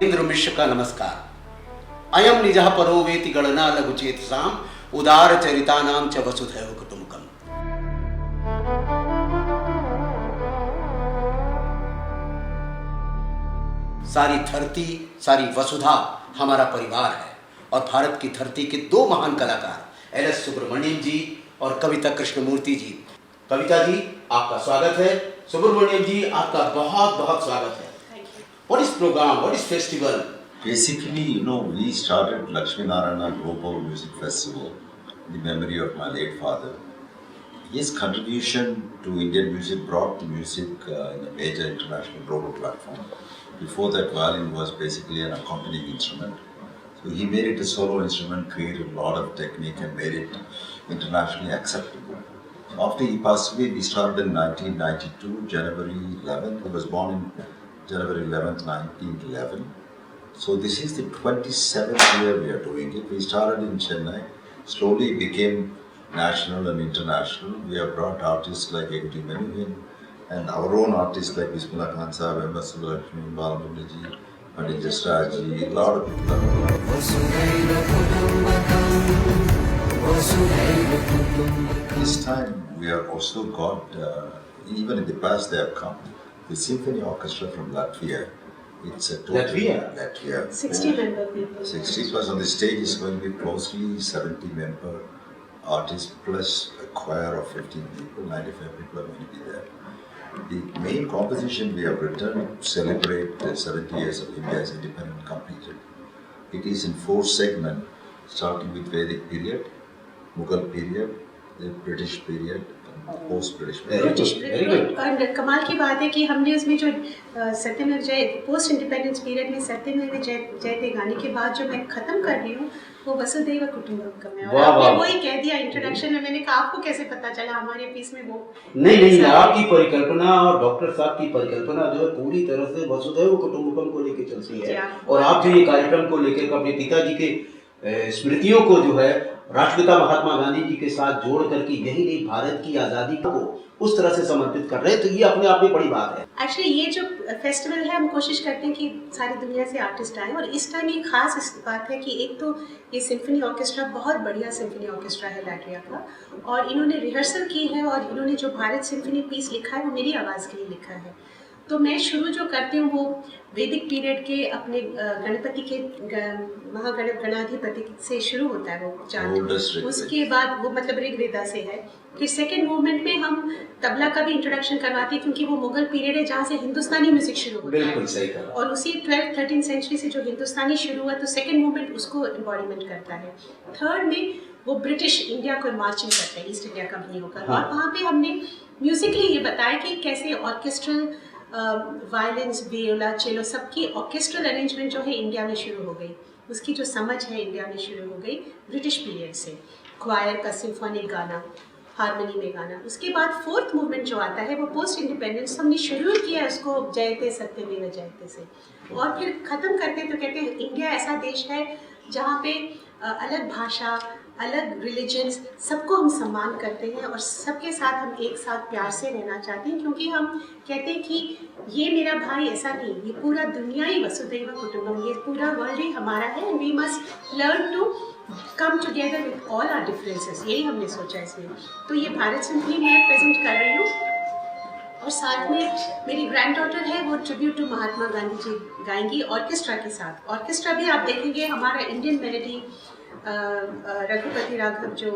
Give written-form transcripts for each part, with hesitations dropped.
इंद्र मिश्र का नमस्कार। अयम निजः परो वेति गणना लघु चेतसाम उदार चरितानाम च वसुधैव कुटुंबकम। सारी धरती, सारी वसुधा हमारा परिवार है और भारत की धरती के दो महान कलाकार L.सुब्रमण्यम जी और कविता कृष्णमूर्ति जी। कविता जी आपका स्वागत है, सुब्रमण्यम जी आपका बहुत बहुत स्वागत है। What is program? What is festival? Basically, we started Lakshmi Narayana Global Music Festival in the memory of my late father. His contribution to Indian music brought the music in a major international global platform. Before that, violin was basically an accompanying instrument. So he made it a solo instrument, created a lot of technique and made it internationally acceptable. So after he passed away, we started in 1992, January 11th. He was born in January 11th, 1911. So this is the 27th year we are doing it. We started in Chennai, slowly became national and international. We have brought artists like A.T. Menuhin and our own artists like Bismillah Khan Sahab, M.S. Subbulakshmi, Balamurali, Pandit Jasraj, a lot of people. This time we have also got, even in the past they have come, the Symphony Orchestra from Latvia. It's a total Latvia. 60 member people. 60 plus on the stage is going to be closely 70 member artists plus a choir of 15 people, 95 people are going to be there. The main composition we have written to celebrate the 70 years of India's independence completed. It is in 4 segments, starting with Vedic period, Mughal period, the British period, post British और कमाल की बात है कि हमने उसमें जो सत्यमेव जय पोस्ट इंडिपेंडेंस पीरियड में सत्यमेव जयते गाने के बाद जो मैं खत्म कर रही हूँ वो वसुधैव कुटुंबकम है। और आपने वो ही कह दिया इंट्रोडक्शन में। मैंने कहा आपको कैसे पता चला हमारे पीस में वो नहीं आपकी परिकल्पना और डॉक्टर साहब की परिकल्पना जो है पूरी तरह से वसुधैव कुटुंबकम को लेकर चलती है। और आप जो ये कार्यक्रम को लेकर अपने पिताजी के स्मृतियों को जो है राष्ट्रपिता महात्मा गांधी जी के साथ जोड़ करके यही नहीं भारत की आज़ादी को उस तरह से समर्पित कर रहे हैं, तो ये अपने आप में बड़ी बात है। एक्चुअली ये जो फेस्टिवल है हम कोशिश करते हैं कि सारी दुनिया से आर्टिस्ट आए और इस टाइम एक खास इस बात है कि एक तो ये सिम्फनी ऑर्केस्ट्रा बहुत बढ़िया सिम्फनी ऑर्केस्ट्रा है लाटविया का और इन्होंने रिहर्सल की है और इन्होंने जो भारत सिम्फनी पीस लिखा है वो मेरी आवाज़ के लिए लिखा है। तो मैं शुरू जो करती हूँ वो वैदिक पीरियड के अपने गणपति के गणाधिपति से शुरू होता है वो चांद, उसके बाद वो मतलब ऋग्वेदा से है। फिर सेकेंड मूवमेंट में हम तबला का भी इंट्रोडक्शन करवाते हैं क्योंकि वो मुगल पीरियड है जहाँ से हिंदुस्तानी म्यूजिक शुरू होता है। बिल्कुल सही कहा। और उसी 12th-13th सेंचुरी से जो हिंदुस्तानी शुरू हुआ तो सेकेंड मूवमेंट उसको एम्बॉडीमेंट करता है। थर्ड में वो ब्रिटिश इंडिया को मार्चिंग करते हैं ईस्ट इंडिया कंपनी होकर। और वहाँ पे हमने म्यूजिकली ये बताया कि कैसे ऑर्केस्ट्रल वायलिन्स, वियोला, चेलो सबकी ऑर्केस्ट्रल अरेंजमेंट जो है इंडिया में शुरू हो गई, उसकी जो समझ है इंडिया में शुरू हो गई ब्रिटिश पीरियड से। क्वायर का सिम्फोनिक गाना, हारमोनी में गाना। उसके बाद 4th मूवमेंट जो आता है वो पोस्ट इंडिपेंडेंस हमने शुरू किया उसको जयते सत्यमेव जयते से और फिर ख़त्म करते तो कहते हैं इंडिया ऐसा देश है जहाँ पे अलग भाषा, अलग रिलीजन्स सबको हम सम्मान करते हैं और सबके साथ हम एक साथ प्यार से रहना चाहते हैं क्योंकि हम कहते हैं कि ये मेरा भाई ऐसा नहीं, ये पूरा दुनिया ही वसुधैव कुटुंबकम, ये पूरा वर्ल्ड ही हमारा है and we must learn to come together with all our differences. यही हमने सोचा इसमें। तो ये भारत सिम्फनी मैं प्रेजेंट कर रही हूँ और साथ में मेरी ग्रैंड डॉटर है वो ट्रिब्यूट टू महात्मा गांधी जी गाएंगी ऑर्केस्ट्रा के साथ। ऑर्केस्ट्रा भी आप देखेंगे हमारा इंडियन मेलोडी रघुपति राघव जो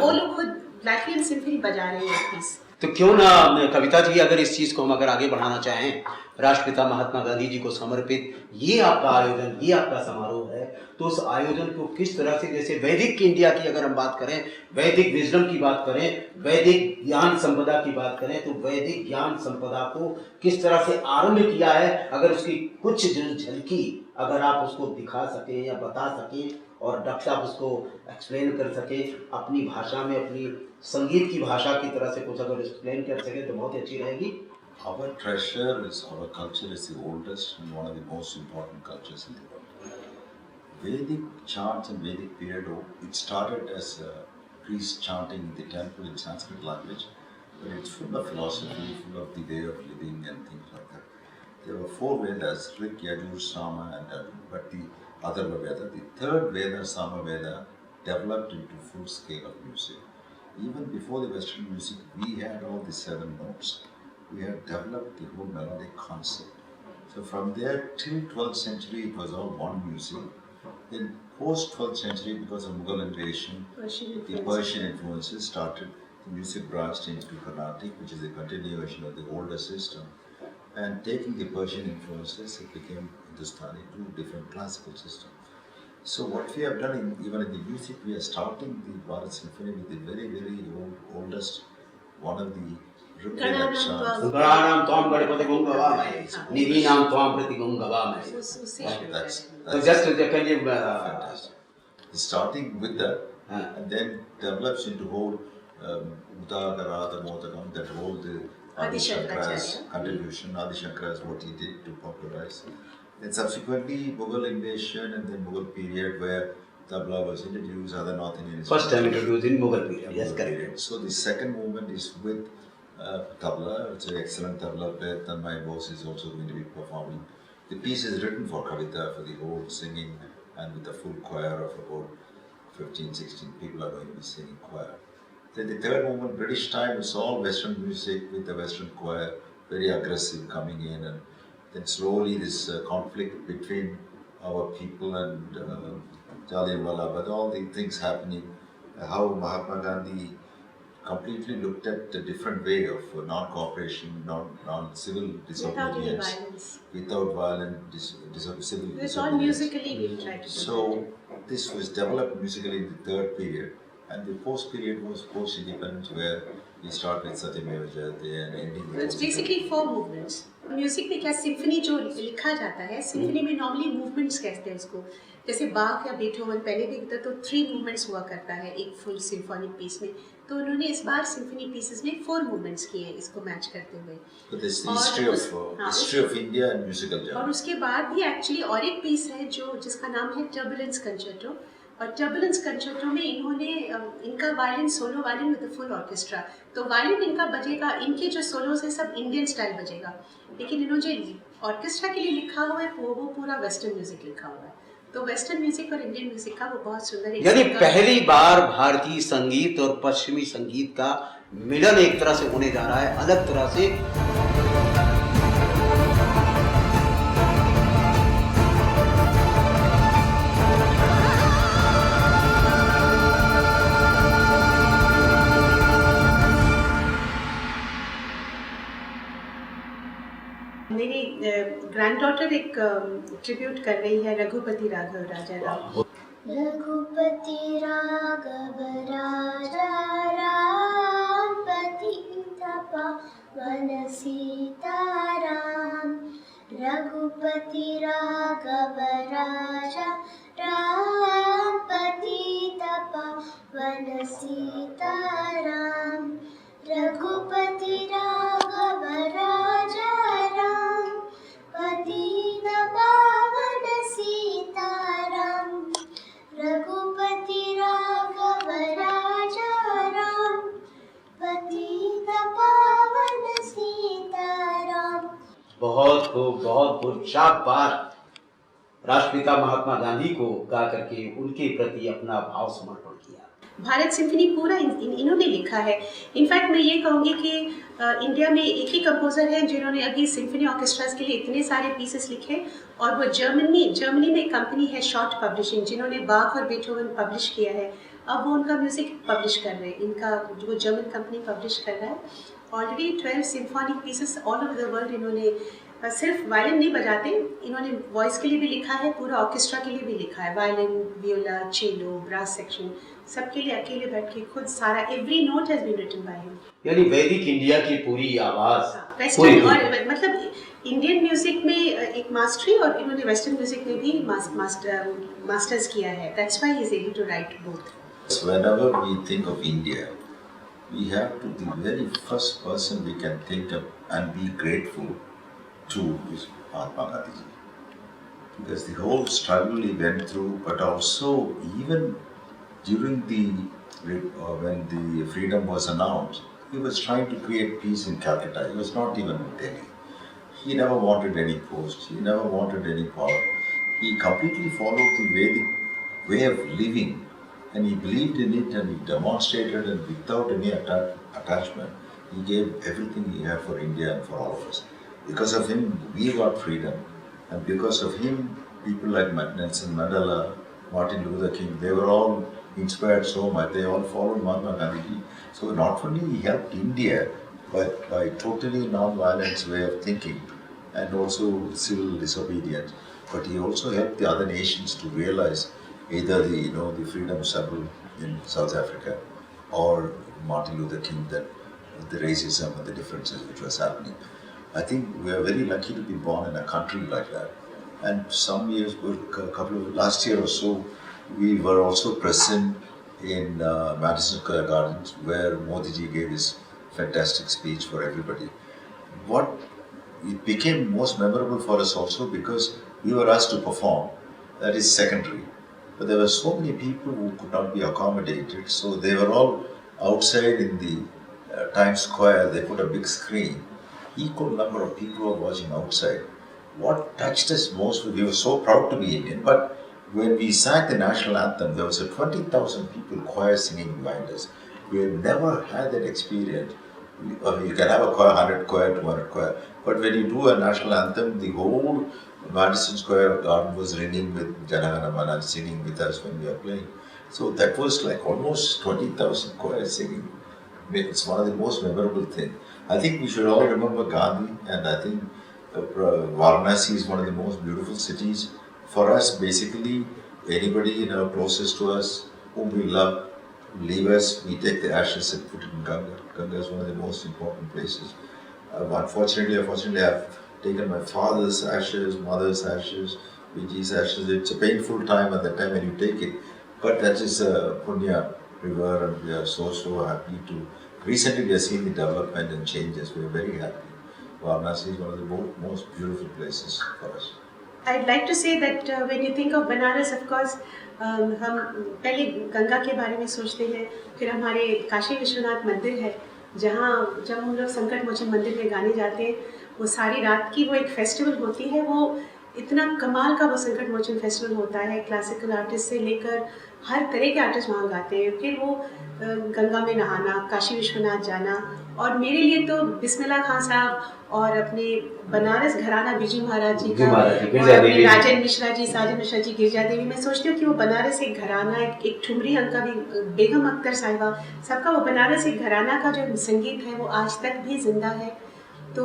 वो लोग खुद लैटवियन सिम्फनी बजा रहे हैं पीस। तो क्यों ना कविता जी अगर इस चीज को हम अगर आगे बढ़ाना चाहें, राष्ट्रपिता महात्मा गांधी जी को समर्पित ये आपका आयोजन, ये आपका समारोह है, तो उस आयोजन को किस तरह से, जैसे वैदिक इंडिया की अगर हम बात करें, वैदिक विजडम की बात करें, वैदिक ज्ञान संपदा की बात करें, तो वैदिक ज्ञान संपदा को किस तरह से आरंभ किया है, अगर उसकी कुछ झलकी अगर आप उसको दिखा सकें या बता सकें और डॉक्टर साहब उसको एक्सप्लेन कर सके अपनी भाषा में, अपनी संगीत की भाषा की तरह से कुछ अगर एक्सप्लेन कर सके तो बहुत अच्छी रहेगी। Our treasure is our culture is the oldest and one of the most important cultures in the world. Vedic chants and Vedic period, it started as priests chanting in the temple in Sanskrit language, but it's full of philosophy, full of the way of living and things like that. there were 4 Vedas, Rik, Yajur, Sama and Arjuna, but the Atharva Veda, the third Veda, Sama Veda, developed into full scale of music. Even before the Western music, we had all the 7 notes. We had developed the whole melodic concept. So from there till 12th century, it was all one music. Then post 12th century, because of Mughal invasion, the Persian influences started, the music branched into Carnatic, which is a continuation of the older system. And taking the Persian influences, it became Hindustani, 2 different classical systems. So what we have done, even in the music, we are starting the Bharat Symphony with the very, very oldest, one of the Ritviyak chants. Ganam Tvam Gadapati Gungavamai, Nivinam Tvam Prati Gungavamai. So just can you... Fantastic. Starting with that, and then develops into whole Udagarada Modakam, that whole the Adi Shankara's contribution. Adi Shankara is what he did to popularize. Then subsequently Mughal invasion and then Mughal period where tabla was introduced, other North Indian instruments. First time introduced in Mughal period, yes, correct. So the second movement is with tabla, it's an excellent tabla player, and my boss is also going to be performing. The piece is written for kavita, for the whole singing, and with a full choir of about 15-16 people are going to be singing choir. Then the third movement, British time, is all Western music with the Western choir, very aggressive coming in, and then slowly this conflict between our people and Jallianwala, but all the things happening, how Mahatma Gandhi completely looked at a different way of non-cooperation, non-civil disobedience, without violence, civil disobedience. It's all musically we try to do. So this was developed musically in the third period, and the fourth period was post-independence, where we start with Satyameva Jayate and ending with... It's basically 4 movements. Music में क्या symphony जो लिखा जाता है, symphony में normally movements कहते हैं उसको. जैसे बाख या बीथोवन पहले भी था तो 3 मूवमेंट्स हुआ करता है एक फुल सिम्फोनिक पीस में. तो उन्होंने इस बार सिम्फनी पीसेस में 4 मूवमेंट्स किए हैं इसको मैच करते हुए. History of India and musical journey. और उसके बाद भी एक्चुअली और एक पीस है जो जिसका नाम है टर्बुलेंस कंचर्टो. और टर्बुलेंस कंचर्टो में इन्होंने इनका violin solo violin with full orchestra. तो वायलिन इनका बजेगा, इनके जो सोलोस है सब इंडियन स्टाइल बजेगा, लेकिन इन्होंने जो ऑर्केस्ट्रा के लिए लिखा हुआ है वो पूरा वेस्टर्न म्यूजिक लिखा हुआ है. तो वेस्टर्न म्यूजिक और इंडियन म्यूजिक का वो बहुत सुंदर है. यानी पहली बार भारतीय संगीत और पश्चिमी संगीत का मिलन एक तरह से होने जा रहा है, अलग तरह से. मेरी ग्रैंडडॉटर एक ट्रिब्यूट कर रही है रघुपति राघव राजा राम. रघुपति राघव राजा राम, पतित पावन सीताराम. रघुपति राघव राजा राम, पतित पावन सीताराम. रघुपति राघव राजा राम, पतित पावन सीताराम. रघुपति राघव राजा राम, पतित पावन सीताराम. बहुत खूब शाबाश. राष्ट्रपिता महात्मा गांधी को गा करके उनके प्रति अपना भाव समर्पण किया. भारत सिम्फनी पूरा इन्होंने लिखा है. इनफैक्ट मैं ये कहूँगी कि इंडिया में एक ही कंपोज़र हैं जिन्होंने अभी सिम्फनी ऑर्केस्ट्रास के लिए इतने सारे पीसेस लिखे, और वो जर्मनी में एक कंपनी है शॉर्ट पब्लिशिंग जिन्होंने बाख और बीथोवन पब्लिश किया है. अब वो उनका म्यूज़िक पब्लिश कर रहे हैं, इनका जो जर्मन कंपनी पब्लिश कर रहा है. Already 12 symphonic pieces all over the world इन्होंने सिर्फ वायलिन नहीं बजाते, इन्होंने वॉइस के लिए भी लिखा है, पूरा ऑर्केस्ट्रा के लिए भी लिखा है. Violin, viola, cello, brass section सबके लिए अकेले बैठ के खुद सारा every note has been written by him. यानी वैदिक इंडिया की पूरी आवाज वेस्टर्न और मतलब इंडियन म्यूजिक में एक मास्टरी, और इन्होंने वेस्टर्न म्यूजिक में भी मास्टर्स किया है. That's why he is able to write both. Whenever we think of India, we have to, the very first person we can think of and be grateful to is Mahatma Gandhi, because the whole struggle he went through, but also even during when the freedom was announced, he was trying to create peace in Calcutta. He was not even in Delhi. He never wanted any post, he never wanted any power. He completely followed the Vedic way of living, and he believed in it, and he demonstrated, and without any attachment, he gave everything he had for India and for all of us. Because of him, we got freedom, and because of him, people like Nelson Mandela, Martin Luther King, they were all inspired so much. They all followed Mahatma Gandhi. So not only he helped India by totally non-violent way of thinking and also civil disobedience, but he also helped the other nations to realize either the freedom struggle in South Africa or Martin Luther King, that the racism and the differences which was happening. I think we are very lucky to be born in a country like that. And some years, last year or so, we were also present in Madison Square Gardens, where Modi ji gave his fantastic speech for everybody. It became most memorable for us also because we were asked to perform. That is secondary. But there were so many people who could not be accommodated, so they were all outside in the Times Square. They put a big screen. Equal number of people were watching outside. What touched us most, we were so proud to be Indian, but when we sang the national anthem, there was a 20,000 people choir singing behind us. We had never had that experience. You can have a choir, 100 choir, 200 choir, but when you do a national anthem, the whole Madison Square Garden was ringing with Jana Gana Mana, singing with us when we were playing. So that was like almost 20,000 choirs singing. It's one of the most memorable things. I think we should all remember Gandhi, and I think Varanasi is one of the most beautiful cities. For us, basically, anybody closest to us, whom we love, leave us, we take the ashes and put it in Ganga. Ganga is one of the most important places. Unfortunately, I've taken my father's ashes, mother's ashes, Viji's ashes. It's a painful time at the time when you take it, but that is a Punya river, and we are so happy to. Recently, we have seen the development and changes. We are very happy. Varanasi is one of the most beautiful places for us. I'd like to say that when you think of Banaras, of course, हम पहले गंगा के बारे में सोचते हैं, फिर हमारे काशी विश्वनाथ मंदिर है, जहाँ जब हम लोग संकट मोचन मंदिर में गाने जाते हैं, वो सारी रात की वो एक फेस्टिवल होती है, वो इतना कमाल का वो संकट मोचन फेस्टिवल होता है, क्लासिकल आर्टिस्ट से लेकर हर तरह के आर्टिस्ट वहाँ गाते हैं, फिर वो गंगा में नहाना, काशी विश्वनाथ जाना, और मेरे लिए तो बिस्मिल्लाह खान साहब और अपने बनारस घराना बिजू महाराज जी का और अपने राजन मिश्रा जी, साजन मिश्रा जी, गिरजा देवी, मैं सोचती हूँ कि वो बनारस एक घराना, एक ठुमरी अंका भी, बेगम अख्तर साहिबा, सबका वो बनारस एक घराना का जो संगीत है वो आज तक भी जिंदा है. तो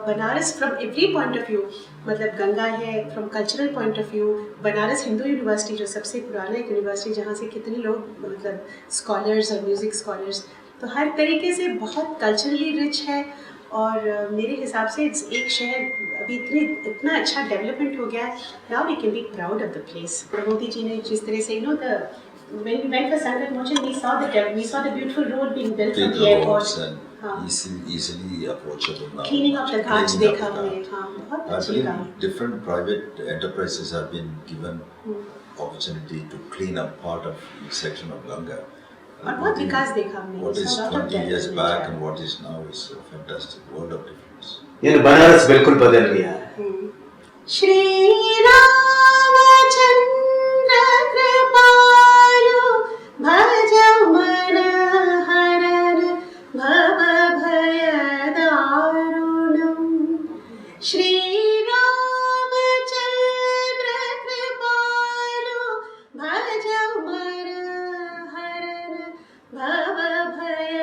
Banaras from every point of view, मतलब गंगा है from cultural point of view, Banaras Hindu university जो सबसे पुराना एक यूनिवर्सिटी जहाँ से कितने लोग मतलब स्कॉलर्स और म्यूज़िक स्कॉलर्स, तो हर तरीके से बहुत कल्चरली रिच है. और मेरे हिसाब से एक शहर अभी इतना अच्छा डेवलपमेंट हो गया है. Now we can be proud of the place. Modi ji ने जिस तरह से when we went for Sangat Mohan, we saw the beautiful road being built from the airport. Easily approachable now. Cleaning up the ghats देखा हमने, हाँ बहुत अच्छी काम. Different private enterprises have been given opportunity to clean up part of each section of Ganga. और बहुत विकास देखा हमने. What is 20 years back and what is now is a fantastic world of difference. ये बनारस बिल्कुल बदल गया है. श्री रामचंद्र कृपालु भज मन हरन भव भय दारुणम. श्री रामचंद्र कृपालु भज मन हरन भव भय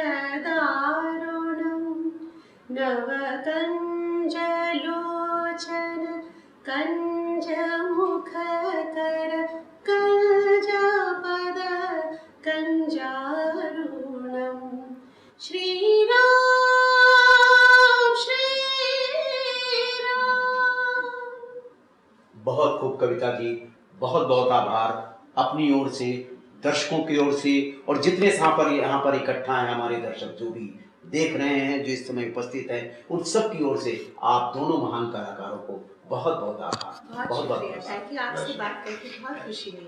दारुणम. नव कंजलोचन कंज मुख कर कंज पद कंजारुणम. श्री राम श्री राम. बहुत खूब कविता की, बहुत बहुत आभार अपनी ओर से, दर्शकों की ओर से, और जितने यहाँ पर इकट्ठा हैं हमारे दर्शक जो भी देख रहे हैं, जो इस समय उपस्थित हैं, उन सब की ओर से आप दोनों महान कलाकारों को बहुत बहुत आभार. बहुत शुक्रिया. Thank you. आपसे बात करके बहुत खुशी हुई.